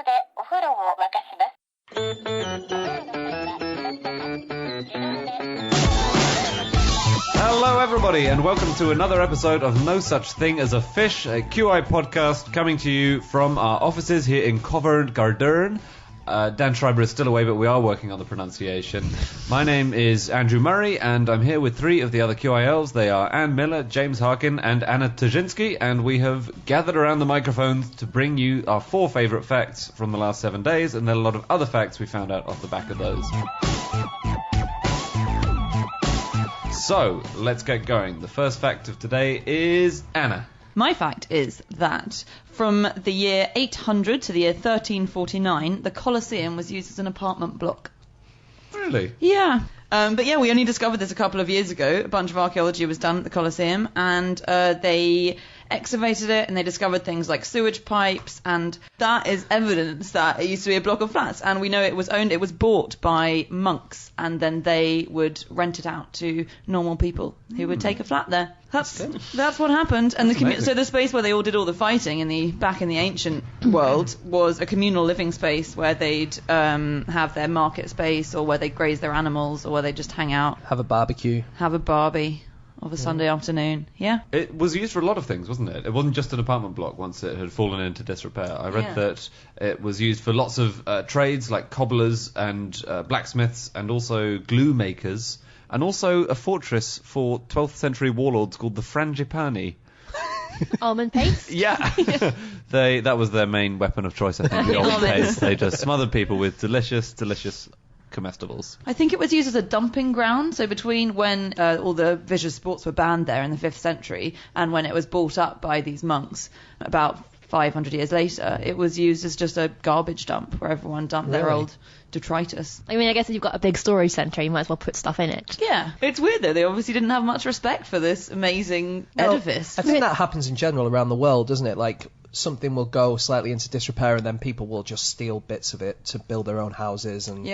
動でお風呂を沸かします。 Hello everybody and welcome to another episode of No Such Thing as a Fish, a QI podcast coming to you from our offices here in Covent Garden. Dan Schreiber is still away, but we are working on the pronunciation. My name is Andrew Murray, and I'm here with three of the other QI elves. They are Anne Miller, James Harkin, and Anna Tajinski, and we have gathered around the microphones to bring you our 4 favourite facts from the last 7 days, and then a lot of other facts we found out off the back of those. So, let's get going. The first fact of today is Anna. My fact is that from the year 800 to the year 1349, the Colosseum was used as an apartment block. Really? Yeah. But yeah, we only discovered this a couple of years ago. A bunch of archaeology was done at the Colosseum, and they excavated it, and they discovered things like sewage pipes, and that is evidence that it used to be a block of flats. And we know it was bought by monks, and then they would rent it out to normal people who would take a flat there. That's what happened. And so the space where they all did all the fighting back in the ancient world was a communal living space where they'd have their market space, or where they'd graze their animals, or where they'd just hang out. Have a barbecue. Have a barbie of a Sunday afternoon. Yeah. It was used for a lot of things, wasn't it? It wasn't just an apartment block once it had fallen into disrepair. I read that it was used for lots of trades like cobblers and blacksmiths, and also glue makers, and also a fortress for 12th century warlords called the Frangipani. Almond paste? Yeah. That was their main weapon of choice, I think, the almond paste. They just smothered people with delicious comestibles. I think it was used as a dumping ground, so between when all the vicious sports were banned there in the 5th century and when it was bought up by these monks about 500 years later, it was used as just a garbage dump where everyone dumped their old detritus. I mean, I guess if you've got a big storage centre, you might as well put stuff in it. Yeah. It's weird though, they obviously didn't have much respect for this amazing edifice. I think that happens in general around the world, doesn't it? Like, something will go slightly into disrepair and then people will just steal bits of it to build their own houses and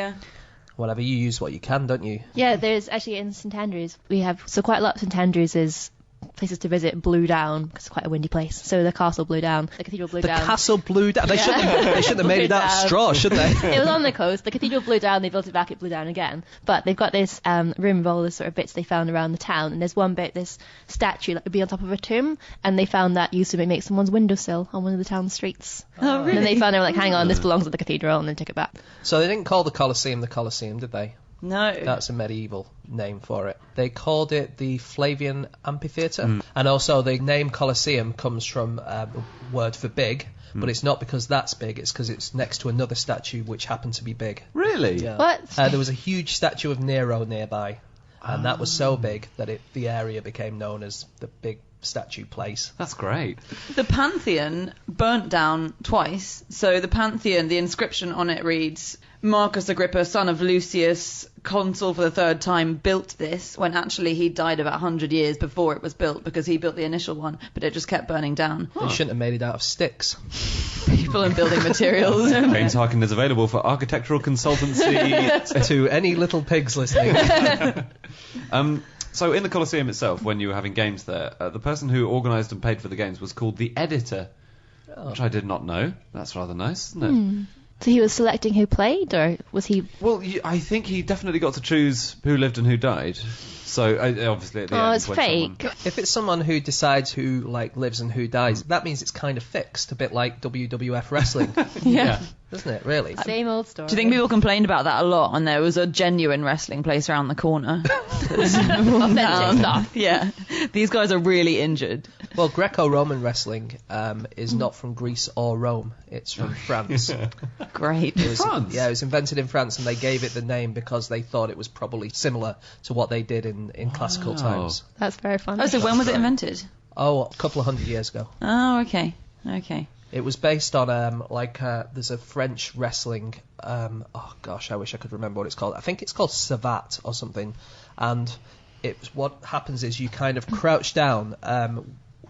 whatever. You use what you can, don't you? Yeah, there's actually in St Andrews, we have, so quite a lot of St Andrews is places to visit blew down because it's quite a windy place. So the castle blew down, the cathedral blew down. The castle blew down? They shouldn't have made it out of straw, should they? It was on the coast. The cathedral blew down, they built it back, it blew down again. But they've got this room of all the sort of bits they found around the town, and there's one bit, this statue that would be on top of a tomb, and they found that used to make someone's windowsill on one of the town streets. Oh, really? And then they found it, like, hang on, this belongs to the cathedral, and then took it back. So they didn't call the Colosseum, did they? No. That's a medieval name for it. They called it the Flavian Amphitheatre. And also the name Colosseum comes from a word for big, but it's not because that's big, it's because it's next to another statue which happened to be big. Really? Yeah. What? There was a huge statue of Nero nearby, and that was so big that the area became known as the big statue place. That's great. The Pantheon burnt down twice. So the Pantheon, the inscription on it reads, Marcus Agrippa, son of Lucius, consul for the 3rd time, built this, when actually he died about 100 years before it was built, because he built the initial one, but it just kept burning down. They shouldn't have made it out of sticks. People and building materials. James Harkin is available for architectural consultancy to any little pigs listening. So in the Colosseum itself, when you were having games there, the person who organised and paid for the games was called the editor, which I did not know. That's rather nice, isn't it? So he was selecting who played, or was he... Well, I think he definitely got to choose who lived and who died. So obviously at the end... it's fake. If it's someone who decides who lives and who dies, that means it's kind of fixed, a bit like WWF wrestling. Yeah. Doesn't it, really? Same old story. Do you think people complained about that a lot when there was a genuine wrestling place around the corner? Authentic stuff. Yeah. These guys are really injured. Well, Greco-Roman wrestling is not from Greece or Rome. It's from France. Great. France? Yeah, it was invented in France, and they gave it the name because they thought it was probably similar to what they did in classical times. That's very funny. Oh, so when was it invented? Oh, a couple of hundred years ago. Oh, okay. It was based on there's a French wrestling. I wish I could remember what it's called. I think it's called savate or something. And what happens is you kind of crouch down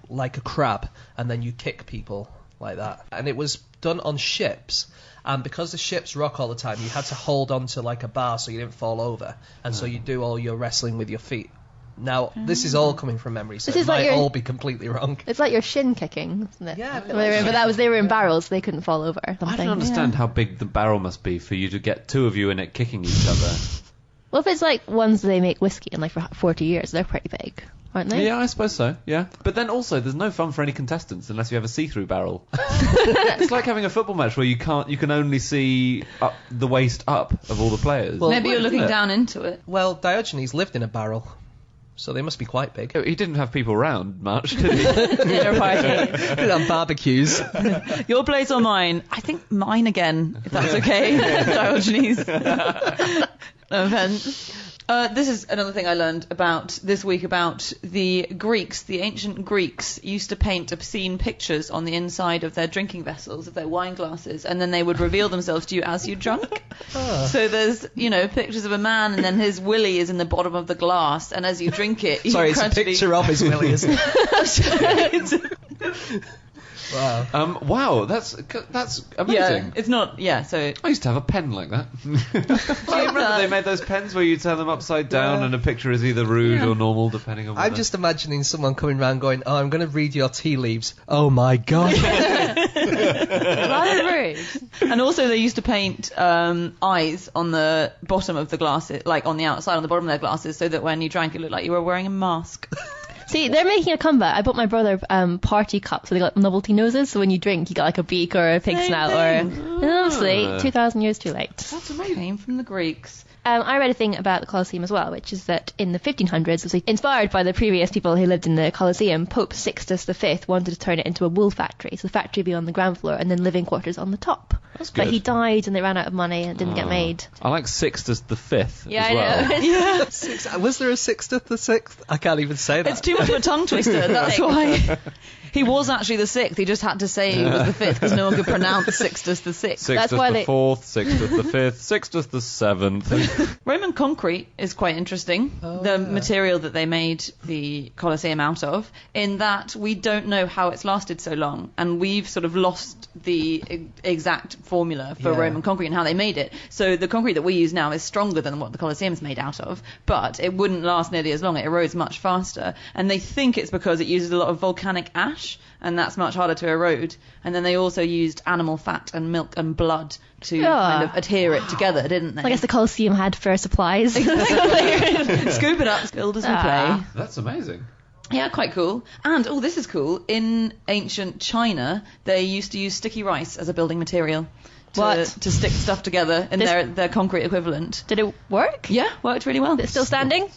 like a crab, and then you kick people like that. And it was done on ships. And because the ships rock all the time, you had to hold on to like a bar so you didn't fall over. And so you do all your wrestling with your feet Now, this is all coming from memory, so This it is like might your- all be completely wrong. It's like your shin kicking, isn't it? Yeah, a bit But they were in barrels, so they couldn't fall over. Or I something. don't understand how big the barrel must be for you to get two of you in it kicking each other. Well, if it's like ones they make whiskey in like for 40 years, they're pretty big, aren't they? Yeah, I suppose so, yeah. But then also, there's no fun for any contestants unless you have a see-through barrel. It's like having a football match where you can only see the waist up of all the players. Well, Maybe you're looking isn't it? down into it. Well, Diogenes lived in a barrel, so they must be quite big. He didn't have people around much, did he? Dinner party. Did on barbecues. Your place or mine? I think mine again, if that's okay. Diogenes. No offense. This is another thing I learned about this week about the Greeks. The ancient Greeks used to paint obscene pictures on the inside of their drinking vessels, of their wine glasses, and then they would reveal themselves to you as you drunk. So there's, pictures of a man, and then his willy is in the bottom of the glass, and as you drink it, you Sorry, it's a gradually- picture of his willy, isn't it? Wow. Wow, that's amazing. Yeah, it's not. Yeah, so I used to have a pen like that. Do you remember they made those pens where you turn them upside down and a picture is either rude or normal depending on what I'm just imagining someone coming around going, "Oh, I'm going to read your tea leaves." Oh my god. Rather rude. And also they used to paint eyes on the bottom of the glasses, like on the outside, on the bottom of their glasses, so that when you drank it looked like you were wearing a mask. See, they're making a comeback. I bought my brother party cups, so they got novelty noses, so when you drink, you got like a beak or a pig Same snout, thing. or... And obviously, 2,000 years too late. That's amazing. Came from the Greeks. I read a thing about the Colosseum as well, which is that in the 1500s, was inspired by the previous people who lived in the Colosseum, Pope Sixtus V wanted to turn it into a wool factory, so the factory would be on the ground floor and then living quarters on the top. That's good. But he died and they ran out of money and it didn't get made. I like Sixtus the Fifth Yeah, as I well. know. Yeah. Was there a Sixtus the Sixth? I can't even say that. It's too much of a tongue twister, that's why. He was actually the sixth, he just had to say he was the fifth, because no one could pronounce Sixtus the Sixth. Sixtus why the they- Fourth, Sixtus the Fifth, Sixtus the Seventh. Roman concrete is quite interesting, the material that they made the Colosseum out of, in that we don't know how it's lasted so long, and we've sort of lost the exact formula for Yeah. Roman concrete and how they made it. So the concrete that we use now is stronger than what the Colosseum is made out of, but it wouldn't last nearly as long. It erodes much faster, and they think it's because it uses a lot of volcanic ash, and that's much harder to erode. And then they also used animal fat and milk and blood to kind of adhere it together, didn't they? I guess the Colosseum had fair supplies. Scoop it up, spilled as we play. That's amazing. Yeah, quite cool. And, this is cool, in ancient China, they used to use sticky rice as a building material to stick stuff together in their concrete equivalent. Did it work? Yeah, worked really well. Is it still standing?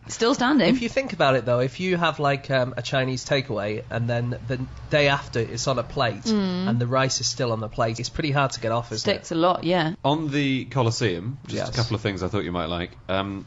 Still standing. If you think about it, though, if you have like a Chinese takeaway and then the day after it's on a plate and the rice is still on the plate, it's pretty hard to get off, isn't Sticks a lot, yeah. On the Colosseum, just Yes. a couple of things I thought you might like.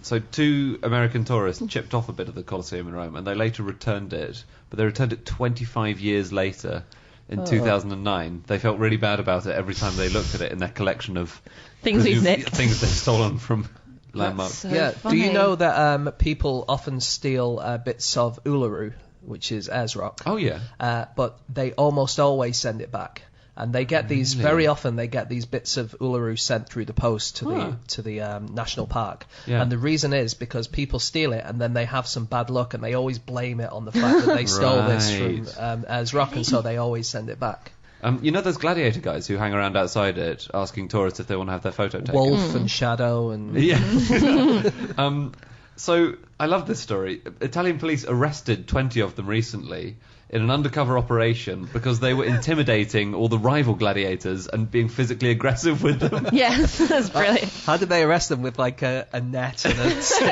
So 2 American tourists chipped off a bit of the Colosseum in Rome, and they later returned it, but they returned it 25 years later in 2009. They felt really bad about it every time they looked at it in their collection of Things we've nicked. things they've stolen from landmarks. So it? Yeah. funny. Do you know that people often steal bits of Uluru, which is Ayers Rock? Oh yeah. But they almost always send it back. And they get these very often. They get these bits of Uluru sent through the post to the national park. Yeah. And the reason is because people steal it and then they have some bad luck and they always blame it on the fact that they stole this from Ayers Rock, and so they always send it back. You know those gladiator guys who hang around outside it asking tourists if they want to have their photo taken? Wolf and Shadow and Yeah. So I love this story. Italian police arrested 20 of them recently in an undercover operation because they were intimidating all the rival gladiators and being physically aggressive with them. Yes, that's brilliant. How did they arrest them with like a net and a stick?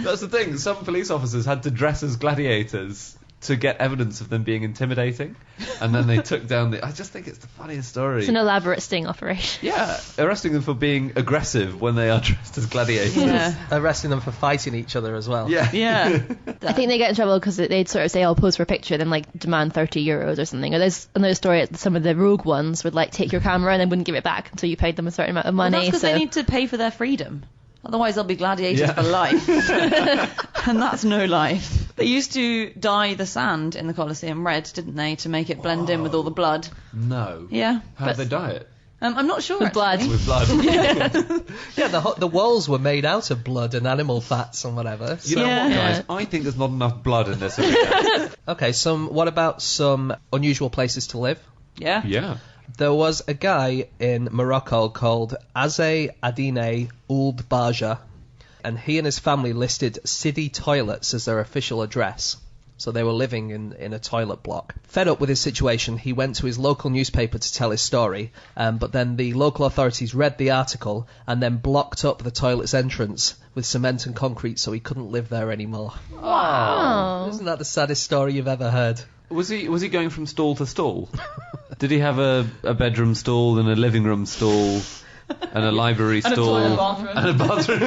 That's the thing. Some police officers had to dress as gladiators to get evidence of them being intimidating, and then they took down I just think it's the funniest story. It's an elaborate sting operation. Yeah, arresting them for being aggressive when they are dressed as gladiators. Yeah. Arresting them for fighting each other as well. Yeah. Yeah. I think they get in trouble because they'd sort of say, "I'll pose for a picture," then like demand €30 or something. Or there's another story. Some of the rogue ones would like take your camera and then wouldn't give it back until you paid them a certain amount of money. Well, that's because so they need to pay for their freedom. Otherwise, they'll be gladiators Yeah. for life. And that's no life. They used to dye the sand in the Colosseum red, didn't they, to make it blend in with all the blood. No. Yeah. How did they dye it? I'm not sure. With blood. actually. With blood. Yeah, the walls were made out of blood and animal fats and whatever. You know what, guys? I think there's not enough blood in this arena. Okay, what about some unusual places to live? Yeah. Yeah. There was a guy in Morocco called Aze Adine Ould Baja, and he and his family listed city toilets as their official address. So they were living in a toilet block. Fed up with his situation, he went to his local newspaper to tell his story, but then the local authorities read the article and then blocked up the toilet's entrance with cement and concrete so he couldn't live there anymore. Oh. Isn't that the saddest story you've ever heard? Was he going from stall to stall? Did he have a bedroom stall and a living room stall and a library stall And a toilet and a bathroom?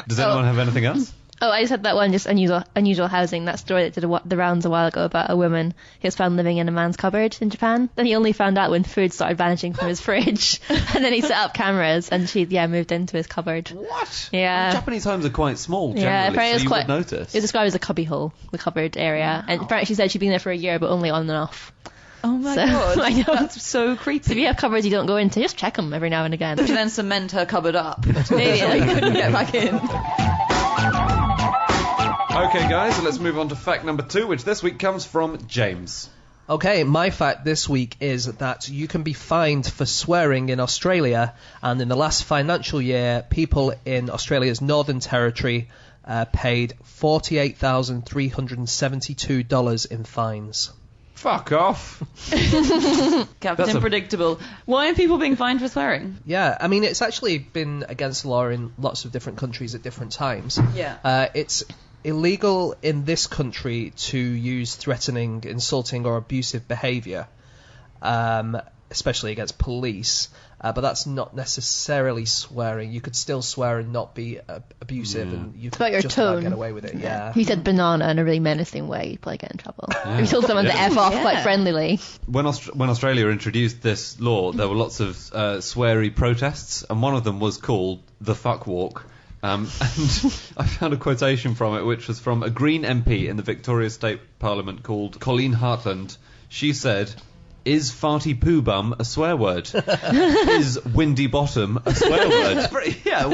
Does anyone have anything else? Oh, I just had that one, just unusual housing, that story that did the rounds a while ago about a woman who was found living in a man's cupboard in Japan. Then he only found out when food started vanishing from his fridge. And then he set up cameras and she, moved into his cupboard. What? Yeah. Japanese homes are quite small generally, Yeah, apparently so it's you quite, would notice. it was described as a cubby hole, the cupboard area. And apparently she said she'd been there for a year, but only on and off. Oh my So, god. I know. That's so creepy. So if you have cupboards you don't go into, just check them every now and again. To then cement her cupboard up. Maybe, So he couldn't get back in. Okay, guys, so let's move on to fact number 2, which this week comes from James. Okay, my fact this week is that you can be fined for swearing in Australia, and in the last financial year, people in Australia's Northern Territory paid $48,372 in fines. Fuck off. Captain That's a- Predictable. Why are people being fined for swearing? Yeah, I mean, it's actually been against the law in lots of different countries at different times. Yeah. It's illegal in this country to use threatening, insulting or abusive behaviour, especially against police, but that's not necessarily swearing. You could still swear and not be abusive, and you about could your just about tone. get away with it. Yeah. If you said banana in a really menacing way, you'd probably get in trouble. If you told someone to F off quite friendlily. When Australia introduced this law, there were lots of sweary protests, and one of them was called the fuck walk. And I found a quotation from it, which was from a Green MP in the Victoria State Parliament called Colleen Hartland. She said, "Is farty poo bum a swear word? Is windy bottom a swear word?"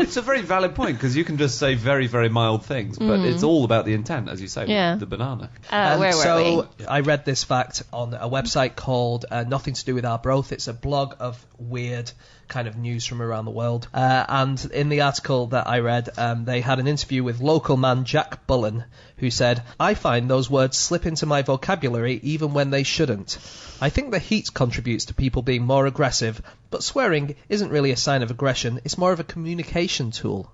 It's a very valid point, because you can just say very, very mild things, but it's all about the intent, as you say, Yeah. with the banana. Where were so we? I read this fact on a website called Nothing to Do with Arbroath. It's a blog of weird kind of news from around the world. And in the article that I read, they had an interview with local man Jack Bullen, who said, "I find those words slip into my vocabulary even when they shouldn't. I think the heat contributes to people being more aggressive, but swearing isn't really a sign of aggression. It's more of a communication tool."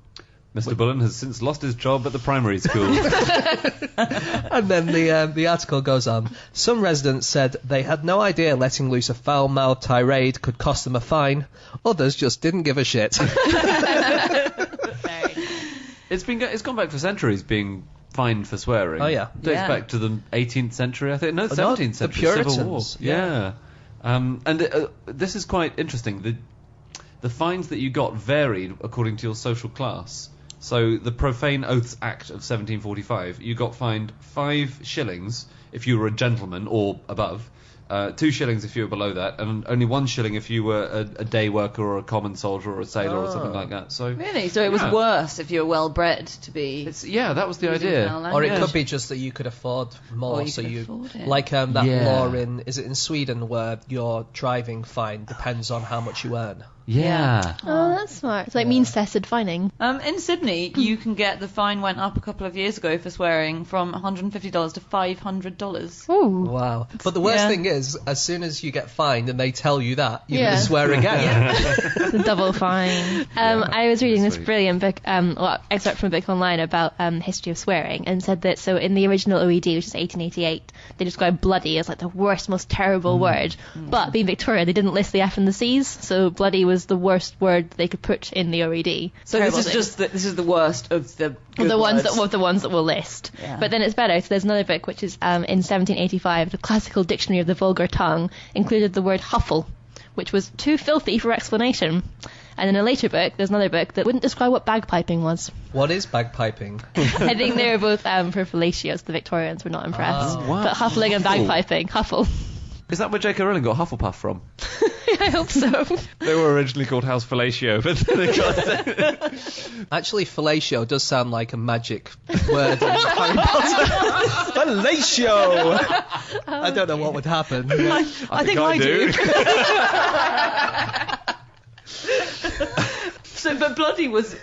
Mr. Bullen has since lost his job at the primary school. And then the article goes on. Some residents said they had no idea letting loose a foul-mouthed tirade could cost them a fine. Others just didn't give a shit. It's gone back for centuries being fined for swearing. Oh, yeah. Dates Yeah. back to the 18th century, I think. No, no, 17th the century, Civil War. Puritans, Yeah. And this is quite interesting. The fines that you got varied according to your social class. So the Profane Oaths Act of 1745, you got fined 5 shillings if you were a gentleman or above, 2 shillings if you were below that, and only 1 shilling if you were a day worker or a common soldier or a sailor or something like that. So Really? So it was Yeah. worse if you were well bred to be. that was the using idea. foul Or it language. could be just that you could afford more, Or you so could you afford it. like that Yeah. law in Sweden where your driving fine depends on how much you earn. Yeah. Oh, that's smart. It's like means-tested fining. In Sydney, you can get the fine went up a couple of years ago for swearing from $150 to $500. Ooh. Wow. But the worst Yeah. thing is, as soon as you get fined and they tell you that, you're Yeah. going to swear again. The double fine. I was reading this Sweet. brilliant book, excerpt from a book online about the history of swearing, and said that so in the original OED, which is 1888, they described bloody as like the worst, most terrible word. But being Victoria, they didn't list the F and the C's, so bloody was the worst word they could put in the OED. So Terrible this is thing. just this is the worst of the good the ones words. that we'll list. Yeah. But then it's better. So there's another book which is in 1785, the Classical Dictionary of the Vulgar Tongue included the word huffle, which was too filthy for explanation. And in a later book, there's another book that wouldn't describe what bagpiping was. What is bagpiping? I think they were both for fellacious. The Victorians were not impressed. Oh, wow. But huffling and bagpiping, huffle. Is that where J.K. Rowling got Hufflepuff from? I hope so. They were originally called House Fellatio, but then they got... Actually, fellatio does sound like a magic word in Harry Potter. Fellatio! I don't know what would happen. I think I do. So, but Bloody was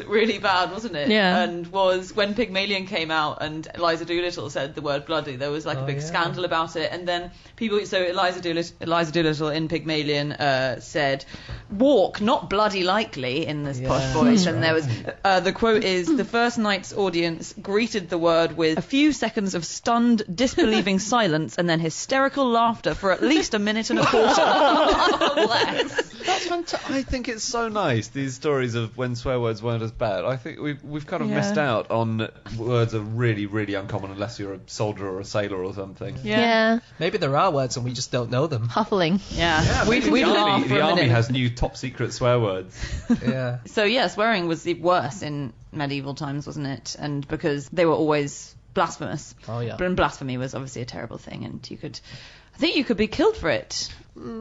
really bad, wasn't it? Yeah. And was when Pygmalion came out and Eliza Doolittle said the word bloody, there was like a big scandal about it. And then people, so Eliza Doolittle in Pygmalion said, "Walk, not bloody likely," in this posh voice. And there was the quote is, "The first night's audience greeted the word with a few seconds of stunned, disbelieving silence, and then hysterical laughter for at least a minute and a quarter." Bless. That's fantastic. I think it's so nice, these stories of when swear words weren't as bad. I think we've kind of missed out on words are really, really uncommon unless you're a soldier or a sailor or something. Yeah. Maybe there are words and we just don't know them. Huffling. Yeah. Maybe We'd the laugh army, for the a army minute. has new top secret swear words. Yeah. So yeah, swearing was worse in medieval times, wasn't it? And because they were always blasphemous. Oh, yeah. But blasphemy was obviously a terrible thing, and I think you could be killed for it.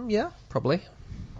Yeah, probably.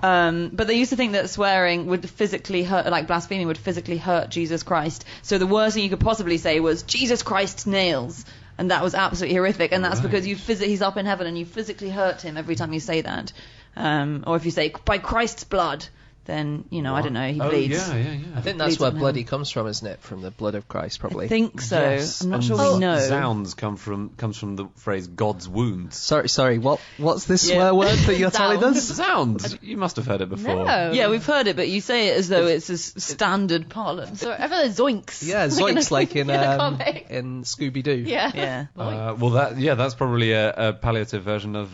But they used to think that swearing would physically hurt, like blasphemy would physically hurt Jesus Christ. So the worst thing you could possibly say was Jesus Christ's nails. And that was absolutely horrific. And that's because he's up in heaven and you physically hurt him every time you say that. Or if you say, by Christ's blood, then, I don't know, he bleeds. Yeah. I think that's where bloody comes from, isn't it? From the blood of Christ, probably. I think so. Yes. I'm not And sure we know. Zounds comes from the phrase God's wounds. Sorry, what's this swear word that you're telling us? Zounds! You must have heard it before. No. Yeah, we've heard it, but you say it as though it's a standard parlance. So ever the zoinks. Yeah, zoinks like in comic. Scooby-Doo. Yeah. Yeah. Well, that's probably a palliative version of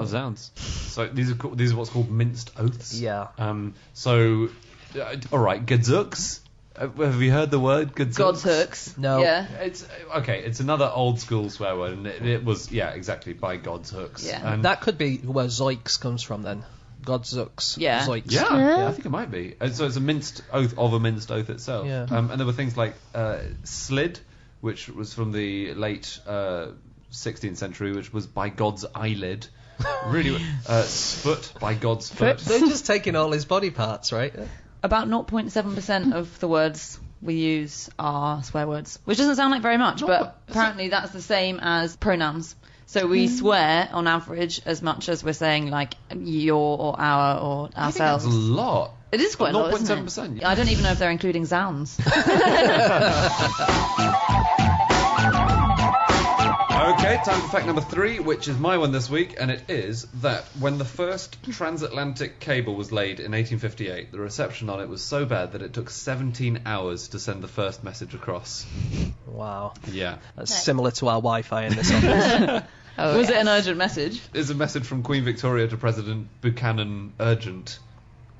zounds. So these are what's called minced oaths. Yeah. All right, gadzooks. Have you heard the word gadzooks? God's hooks. No. Yeah. It's another old school swear word, and it was exactly by God's hooks. Yeah. And That could be where zoiks comes from then. Godzooks. Yeah. Zoiks. yeah, I think it might be. So it's a minced oath of a minced oath itself. Yeah. And there were things like slid, which was from the late 16th century, which was by God's eyelid. Really, foot by God's foot. They're just taking all his body parts, right? About 0.7% of the words we use are swear words, which doesn't sound like very much, but apparently that's the same as pronouns. So we swear on average as much as we're saying like your or our or I think ourselves. that's a lot. It is quite a lot, isn't it? 0.7%. I don't even know if they're including zounds. Okay, time for fact number 3, which is my one this week, and it is that when the first transatlantic cable was laid in 1858, the reception on it was so bad that it took 17 hours to send the first message across. Wow. Yeah. That's similar to our Wi-Fi in this office. Was it an urgent message? Is a message from Queen Victoria to President Buchanan urgent?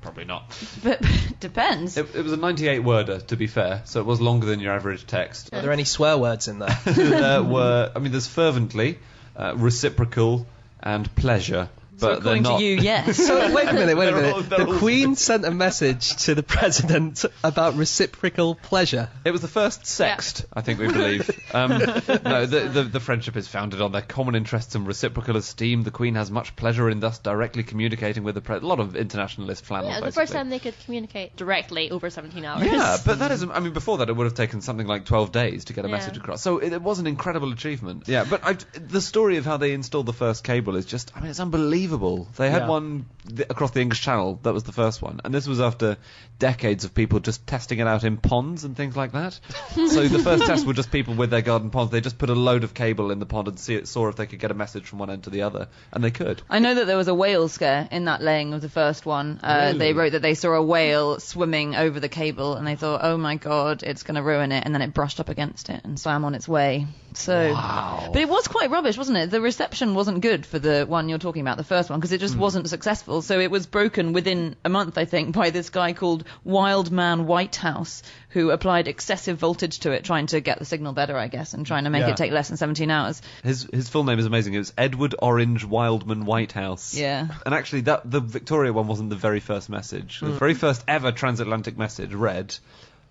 Probably not. But depends. It was a 98-worder, to be fair, so it was longer than your average text. Are there any swear words in there? There's fervently, reciprocal, and pleasure. So But they're according not. to you, yes. So wait a minute. They're all The Queen sent a message to the President about reciprocal pleasure. It was the first sext, I think we believe. No, the friendship is founded on their common interests and reciprocal esteem. The Queen has much pleasure in thus directly communicating with the President. A lot of internationalist flannel, Yeah, the basically. first time they could communicate directly over 17 hours. Yeah, but that is, before that it would have taken something like 12 days to get a Yeah. message across. So it was an incredible achievement. Yeah, but the story of how they installed the first cable is just, it's unbelievable. They had one across the English Channel, that was the first one. And this was after decades of people just testing it out in ponds and things like that. So the first tests were just people with their garden ponds. They just put a load of cable in the pond and saw if they could get a message from one end to the other. And they could. I know that there was a whale scare in that laying of the first one. Really? They wrote that they saw a whale swimming over the cable and they thought, oh my god, it's going to ruin it. And then it brushed up against it and swam on its way. So, Wow. But it was quite rubbish, wasn't it? The reception wasn't good for the one you're talking about, the first one, because it just wasn't successful. So it was broken within a month, I think, by this guy called Wild Man Whitehouse, who applied excessive voltage to it, trying to get the signal better, I guess, and trying to make it take less than 17 hours. His full name is amazing. It was Edward Orange Wildman Whitehouse. Yeah. And actually, the Victoria one wasn't the very first message. The very first ever transatlantic message read,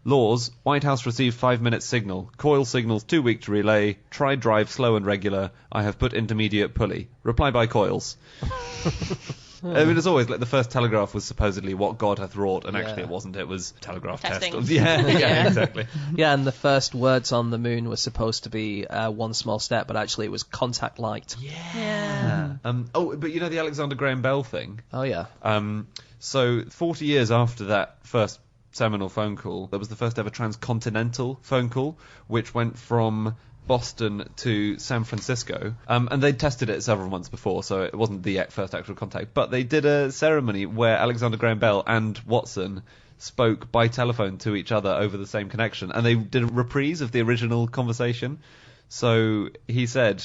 Laws, White House received 5-minute signal. Coil signals too weak to relay. Try drive slow and regular. I have put intermediate pulley. Reply by coils. I mean, it's always like the first telegraph was supposedly what God hath wrought, and actually Yeah. it wasn't. It was telegraph Testing. test. Yeah, exactly. Yeah, and the first words on the moon were supposed to be one small step, but actually it was contact light. Yeah. But you know the Alexander Graham Bell thing? Oh, yeah. So 40 years after that first seminal phone call, there was the first ever transcontinental phone call, which went from Boston to San Francisco, and they'd tested it several months before, so it wasn't the first actual contact, but they did a ceremony where Alexander Graham Bell and Watson spoke by telephone to each other over the same connection, and they did a reprise of the original conversation. So he said,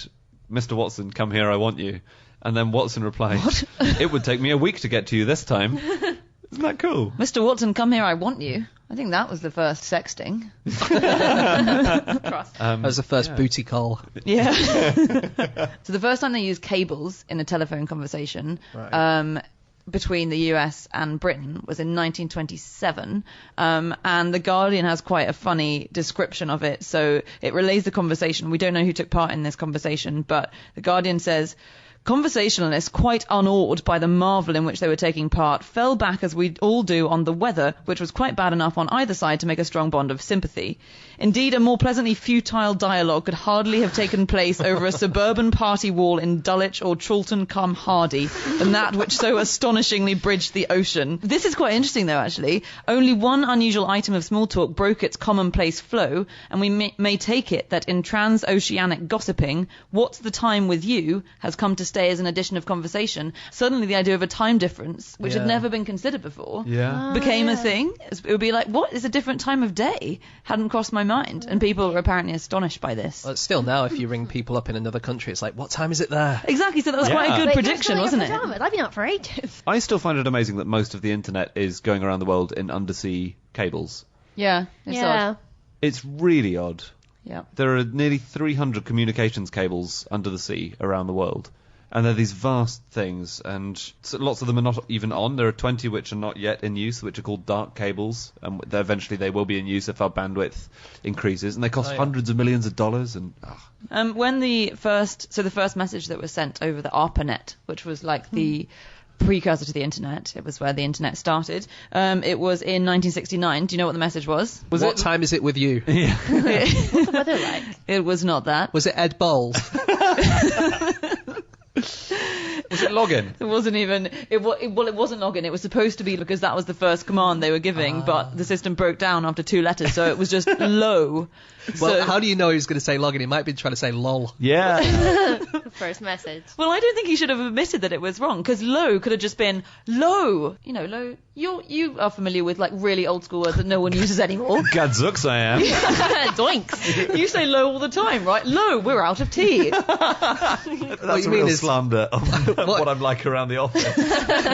"Mr. Watson, come here, I want you." And then Watson replied, "It would take me a week to get to you this time." Isn't that cool? Mr. Watson, come here, I want you. I think that was the first sexting. That was the first booty call. Yeah. So the first time they used cables in a telephone conversation between the US and Britain was in 1927. And The Guardian has quite a funny description of it. So it relays the conversation. We don't know who took part in this conversation, but The Guardian says, conversationalists, quite unawed by the marvel in which they were taking part, fell back as we all do on the weather, which was quite bad enough on either side to make a strong bond of sympathy. Indeed, a more pleasantly futile dialogue could hardly have taken place over a suburban party wall in Dulwich or Chorlton-cum-Hardy than that which so astonishingly bridged the ocean. This is quite interesting, though, actually. Only one unusual item of small talk broke its commonplace flow, and we may take it that in transoceanic gossiping, "What's the time with you?" has come to stay as an addition of conversation. Suddenly the idea of a time difference, which had never been considered before, became a thing. It would be like, what is a different time of day? Hadn't crossed my mind. And people were apparently astonished by this. Well, still now, if you ring people up in another country, it's like, what time is it there? Exactly, so that was quite a good Wait, prediction, you're still wasn't in your it? pajamas. I've been up for ages. I still find it amazing that most of the internet is going around the world in undersea cables. Yeah, it's Yeah. odd. It's really odd. Yeah. There are nearly 300 communications cables under the sea around the world. And they're these vast things, and lots of them are not even on. There are 20 which are not yet in use, which are called dark cables, and eventually they will be in use if our bandwidth increases. And they cost hundreds of millions of dollars. And When the first message that was sent over the ARPANET, which was like the precursor to the internet, it was where the internet started. It was in 1969. Do you know what the message was? What time is it with you? What's the weather like? It was not that. Was it Ed Bowles? was it login? It wasn't even. It wasn't login. It was supposed to be because that was the first command they were giving, but the system broke down after 2 letters, so it was just low. Well, how do you know he was going to say login? He might be trying to say lol. Yeah. The first message. Well, I don't think he should have admitted that it was wrong, because low could have just been low. You know, low. You are familiar with like really old school words that no one uses anymore. Gadzooks I am. Doinks. You say low all the time, right? Low, we're out of tea. That's you a mean real is- slander of what I'm like around the office.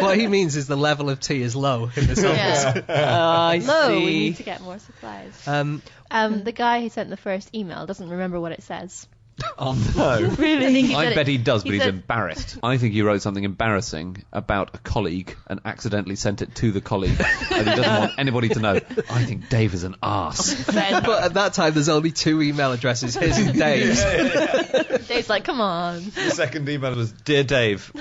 What he means is the level of tea is low in this office. I Low, we see. need to get more supplies. Um, The guy who sent the first email doesn't remember what it says. Oh no. Really? I bet he does, but he's said- embarrassed. I think he wrote something embarrassing about a colleague and accidentally sent it to the colleague, and he doesn't want anybody to know. I think Dave is an arse. but at that time, there's only 2 email addresses, his and Dave's. Dave's like, come on. The second email was, "Dear Dave,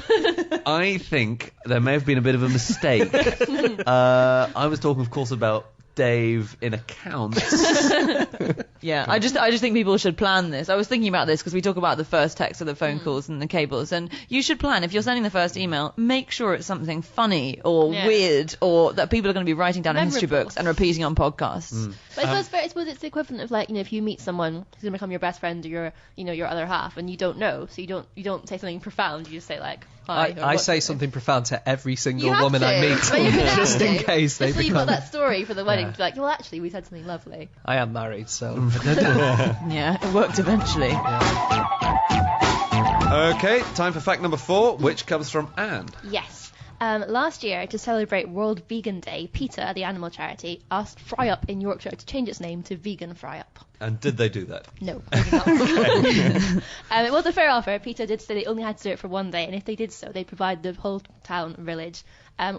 I think there may have been a bit of a mistake. I was talking, of course, about Dave in accounts." Yeah, I just think people should plan this. I was thinking about this because we talk about the first text of the phone calls and the cables, and you should plan. If you're sending the first email, make sure it's something funny or weird, or that people are going to be writing down in history Memorable. books and repeating on podcasts. But I suppose it's the equivalent of like, if you meet someone who's gonna become your best friend or your other half, and you don't know, so you don't say something profound. You just say like, hi. or I what- say something profound to every single You have woman I to, meet, but you have just in to. case they Just so you've got become... that story for the wedding. To be like, well, actually, we said something lovely. I am married, so... Yeah, it worked eventually. Okay, time for fact number 4, which comes from Anne. Yes. Last year, to celebrate World Vegan Day, PETA, the animal charity, asked Fryup in Yorkshire to change its name to Vegan Fryup. And did they do that? No, they did not. It was a fair offer. PETA did say they only had to do it for one day, and if they did so, they'd provide the whole town village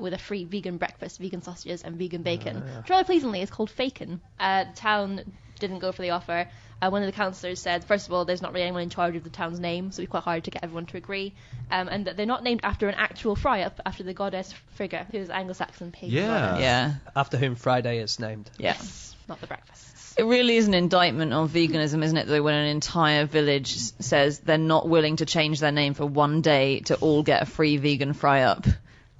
with a free vegan breakfast, vegan sausages, and vegan bacon. Which rather pleasingly is called Fakin. The town didn't go for the offer. one of the councillors said, first of all, there's not really anyone in charge of the town's name, so it's quite hard to get everyone to agree. And that they're not named after an actual Fryup, after the goddess Frigga, who's Anglo-Saxon pagan goddess. Yeah. After whom Friday is named. Yes. Not the breakfasts. It really is an indictment on veganism, isn't it, though, when an entire village says they're not willing to change their name for one day to all get a free vegan fry-up.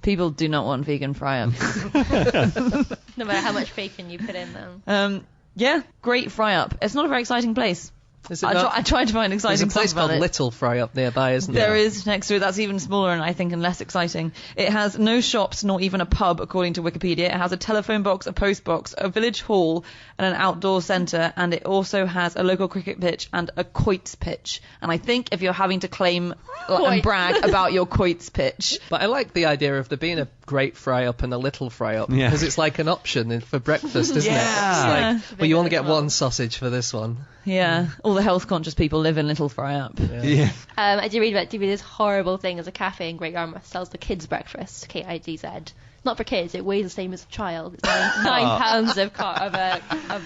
People do not want vegan fry-ups. No matter how much bacon you put in them. Yeah, great fry-up. It's not a very exciting place. Is it I not? tried to find There's exciting a place stuff about called it. Little Fryup nearby, isn't There is next to it. That's even smaller and I think and less exciting. It has no shops, nor even a pub, according to Wikipedia. It has a telephone box, a post box, a village hall, and an outdoor centre. And it also has a local cricket pitch and a quoits pitch. And I think if you're having to claim and brag about your quoits pitch, But I like the idea of there being a great fry-up and a little fry-up, Yeah. because it's like an option for breakfast, isn't Yeah. it? It's like, well, you only get Well. one sausage for this one. yeah, all the health conscious people live in Little Fry-Up. Yeah. I did read about this horrible thing. There's a cafe in Great Yarmouth sells the kids' breakfast, KIDZ. Not for kids. It weighs the same as a child. It's 9 pounds of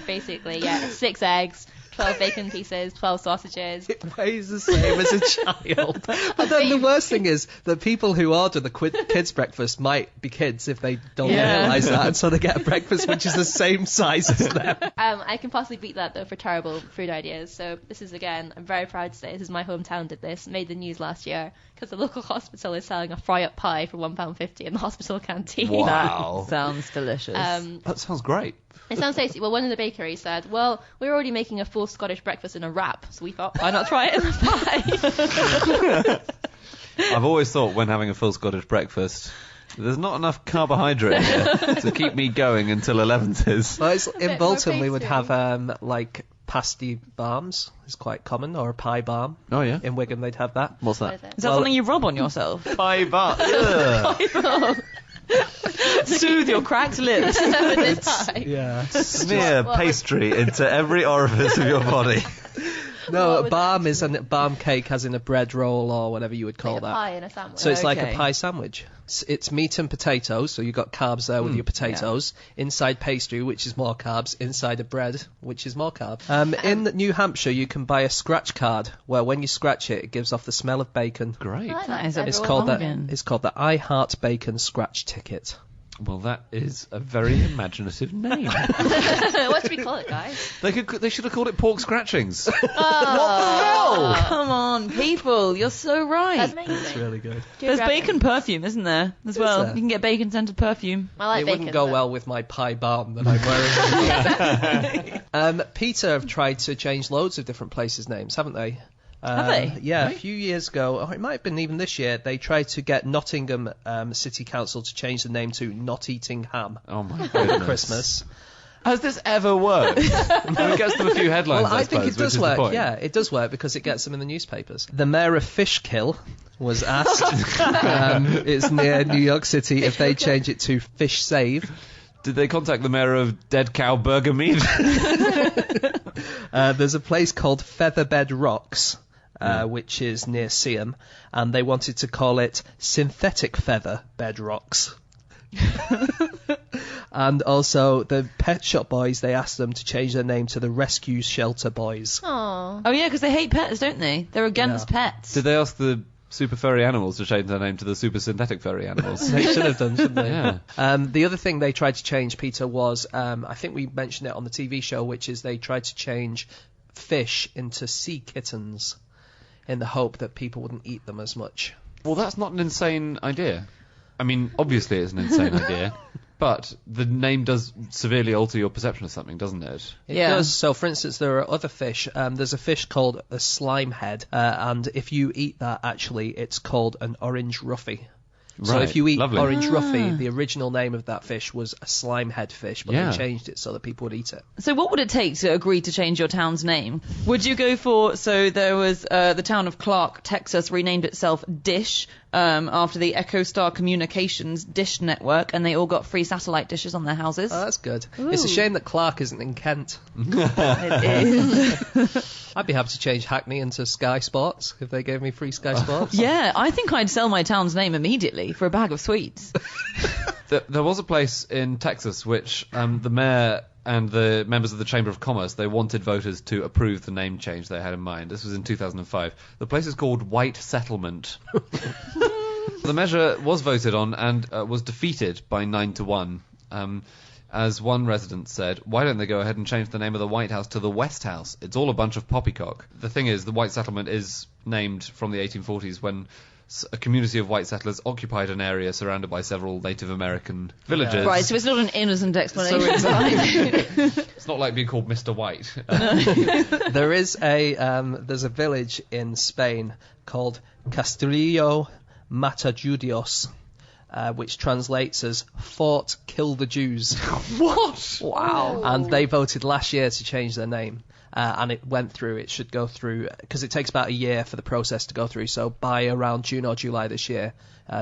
basically 6 eggs, 12 bacon pieces, 12 sausages. It weighs the same as a child. But then the worst thing is that people who order the kids' breakfast might be kids if they don't Yeah. realise that, and so they get a breakfast which is the same size as them. I can possibly beat that though for terrible food ideas. So this is again, I'm very proud to say this is my hometown did this, made the news last year because the local hospital is selling a fry-up pie for £1.50 in the hospital canteen. Wow. That sounds delicious. That sounds great. It sounds tasty. Well, one in the bakery said, well, we're already making a full Scottish breakfast in a wrap, so we thought, why not try it in a pie? I've always thought when having a full Scottish breakfast, there's not enough carbohydrate here to keep me going until 11's. Well, in more Bolton we would pastry. have like pasty balms. It's quite common, or a pie balm. Oh, yeah? In Wigan they'd have that. What's What that? is it? Is that well- something you rub on yourself? Pie bar. Ugh. Soothe your cracked lips. With this pie. Yeah. Smear pastry into every orifice of your body. No, What a would balm that is a balm cake, as in a bread roll or whatever you would call Like a that. pie in a sandwich. So it's like Okay. a pie sandwich. It's meat and potatoes, so you've got carbs there with your potatoes. Inside pastry, which is more carbs. Inside a bread, which is more carbs. In New Hampshire, you can buy a scratch card, where when you scratch it, it gives off the smell of bacon. Great. I like That is bread a- It's roll. called Pumpkin. It's called the I Heart Bacon Scratch Ticket. Well, that is a very imaginative name. What should we call it, guys? They should have called it pork scratchings. Come on, people, you're so right. That's amazing. Really good. There's bacon perfume, isn't there, as well? there? You can get bacon-scented perfume. I like It bacon. wouldn't go though. well with my pie balm that I'm wearing. Peter have tried to change loads of different places' names, haven't they? Have they? Yeah, a few years ago, or it might have been even this year, they tried to get Nottingham City Council to change the name to Not Eating Ham Oh, my for goodness. Christmas. Has this ever worked? It gets them a few headlines, Well, I think suppose, it does which is the work. point. Yeah, it does work because it gets them in the newspapers. The mayor of Fishkill was asked, it's near New York City, if they change it to Fish Save. Did they contact the mayor of Dead Cow Burger Mead? There's a place called Featherbed Rocks, which is near Seaham, and they wanted to call it Synthetic Feather Bed Rocks. And also the Pet Shop Boys, they asked them to change their name to the Rescue Shelter Boys. Aw. Oh, yeah, because they hate pets, don't they? They're against pets. Did they ask the super furry animals to change their name to the super synthetic furry animals? They should have done, shouldn't they? Yeah. The other thing they tried to change, Peter, was I think we mentioned it on the TV show, which is they tried to change fish into sea kittens in the hope that people wouldn't eat them as much. Well, that's not an insane idea. I mean, obviously it's an insane idea, but the name does severely alter your perception of something, doesn't it? It Yeah. does. So, for instance, there are other fish. There's a fish called a slime head, and if you eat that, actually, it's called an orange ruffy. So Right, if you eat lovely. orange ruffy, the original name of that fish was a slime head fish, but Yeah. they changed it so that people would eat it. So what would it take to agree to change your town's name? Would you go for, so there was the town of Clark, Texas, renamed itself Dish after the EchoStar Communications Dish Network, and they all got free satellite dishes on their houses. Oh, that's good. It's a shame that Clark isn't in Kent. It is. I'd be happy to change Hackney into Sky Sports if they gave me free Sky Sports. Yeah, I think I'd sell my town's name immediately for a bag of sweets. There was a place in Texas which the mayor and the members of the Chamber of Commerce, they wanted voters to approve the name change they had in mind. This was in 2005. The place is called White Settlement. The measure was voted on and was defeated by 9-1. As one resident said, why don't they go ahead and change the name of the White House to the West House? It's all a bunch of poppycock. The thing is, the White Settlement is named from the 1840s when a community of white settlers occupied an area surrounded by several Native American villages. Right, so it's not an innocent explanation. It's not like being called Mr. White. There's a village in Spain called Castillo Matajudios, which translates as Fort Kill the Jews. What? Wow. And they voted last year to change their name. And it went through. It should go through, because it takes about a year for the process to go through. So by around June or July this year,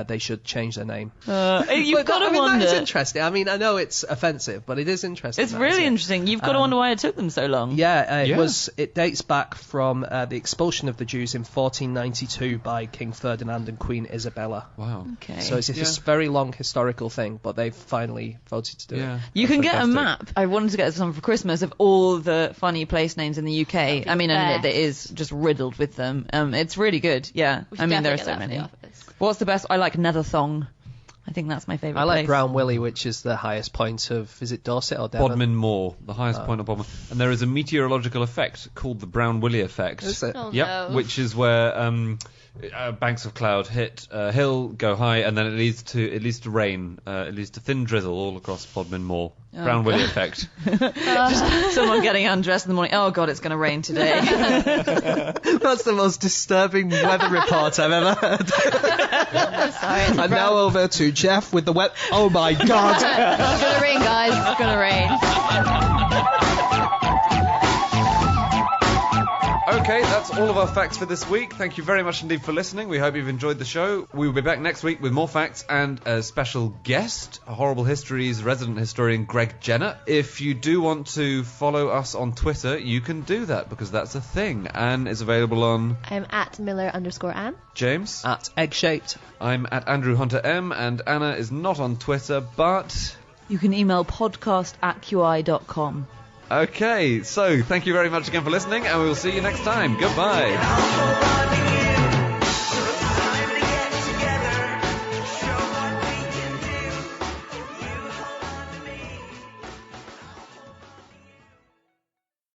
they should change their name. You've got to wonder. That is interesting. I mean, I know it's offensive, but it is interesting. It's really interesting. You've got to wonder why it took them so long. It dates back from the expulsion of the Jews in 1492 by King Ferdinand and Queen Isabella. Wow. Okay. So it's a very long historical thing, but they've finally voted to do it. You can get a map. I wanted to get some for Christmas of all the funny place names in the UK. I mean, and it is just riddled with them. It's really good. Yeah. I mean, there are so many. What's the best? I like Netherthong. I think that's my favourite. I like place. Brown Willie, which is the highest point of, is it Dorset or Devon? Bodmin Moor, the highest point of Bodmin. And there is a meteorological effect called the Brown Willie effect. Is it? Oh, Yep, no. which is where banks of cloud hit a hill, go high, and then it leads to rain. It leads to thin drizzle all across Bodmin Moor. Brown Willie effect. Just someone getting undressed in the morning. Oh God, it's going to rain today. That's the most disturbing weather report I've ever heard. I'm sorry. It's And now over to Jeff with the wet. Oh my God! It's gonna rain, guys. It's gonna rain. Okay, that's all of our facts for this week. Thank you very much indeed for listening. We hope you've enjoyed the show. We will be back next week with more facts and a special guest, Horrible History's resident historian Greg Jenner. If you do want to follow us on Twitter, you can do that because that's a thing. Anne is available on... I'm at Miller_Ann. James? At Egg-Shaped. I'm at Andrew Hunter M, and Anna is not on Twitter, but... You can email podcast@qi.com. Okay, so thank you very much again for listening, and we will see you next time. Goodbye.